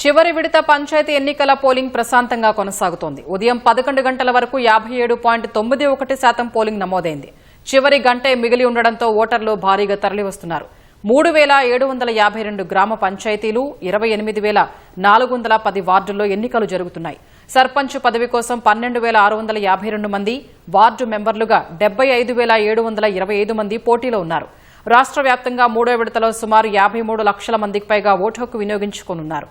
చివరి విడత పంచాయతీ ఎన్నికల పోలింగ్ ప్రశాంతంగా కొనసాగుతోంది. ఉదయం 11 గంటల వరకు 57.91% పోలింగ్ నమోదైంది. చివరి గంటే మిగిలి ఉండడంతో ఓటర్లు భారీగా తరలివస్తున్నారు. 3752 గ్రామ పంచాయతీలు, 28410 వార్డుల్లో ఎన్నికలు జరుగుతున్నాయి. సర్పంచ్ పదవి కోసం 12652 మంది, వార్డు మెంబర్లుగా 75725 మంది పోటీలో ఉన్నారు. రాష్ట్ర వ్యాప్తంగా మూడో విడతలో సుమారు 53 లక్షల మందికి పైగా ఓటు హక్కు వినియోగించుకోనున్నారు.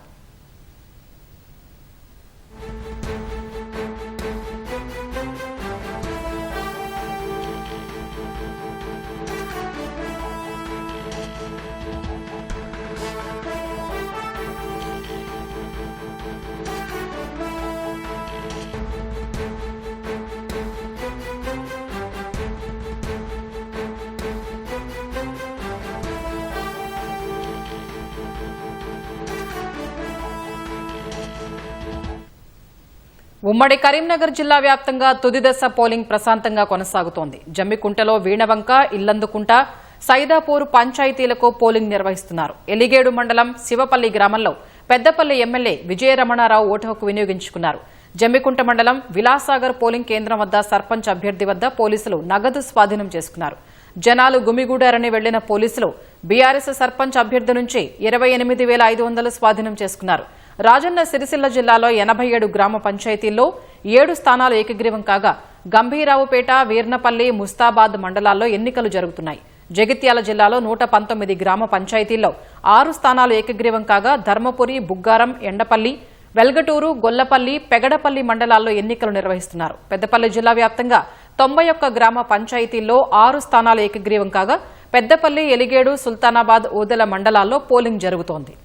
ఉమ్మడి కరీంనగర్ జిల్లా వ్యాప్తంగా తుది దశ పోలింగ్ ప్రశాంతంగా కొనసాగుతోంది. జమ్మికుంటలో వీణవంక, ఇల్లందుకుంట, సైదాపూర్ పంచాయతీలకు పోలింగ్ నిర్వహిస్తున్నారు. ఎలిగేడు మండలం శివపల్లి గ్రామంలో పెద్దపల్లి ఎమ్మెల్యే విజయరమణారావు ఓటు హక్కు వినియోగించుకున్నారు. జమ్మికుంట మండలం విలాసాగర్ పోలింగ్ కేంద్రం వద్ద సర్పంచ్ అభ్యర్థి వద్ద పోలీసులు నగదు స్వాధీనం చేసుకున్నారు. జనాలు గుమిగూడారని వెళ్లిన పోలీసులు బీఆర్ఎస్ సర్పంచ్ అభ్యర్థి నుంచి 28,500 స్వాధీనం చేసుకున్నారు. రాజన్న సిరిసిల్ల జిల్లాలో 87 గ్రామ పంచాయతీల్లో 7 స్థానాలు ఏకగ్రీవం కాగా గంభీరావుపేట, వీర్నపల్లి, ముస్తాబాద్ మండలాల్లో ఎన్నికలు జరుగుతున్నాయి. జగిత్యాల జిల్లాలో 119 గ్రామ పంచాయతీల్లో 6 స్థానాలు ఏకగ్రీవం కాగా ధర్మపురి, బుగ్గారం, ఎండపల్లి, వెల్గటూరు, గొల్లపల్లి, పెగడపల్లి మండలాల్లో ఎన్నికలు నిర్వహిస్తున్నారు. పెద్దపల్లి జిల్లా వ్యాప్తంగా 91 గ్రామ పంచాయతీల్లో 6 స్థానాలు ఏకగ్రీవం కాగా పెద్దపల్లి, ఎలిగేడు, సుల్తానాబాద్, ఓదెల మండలాల్లో పోలింగ్ జరుగుతోంది.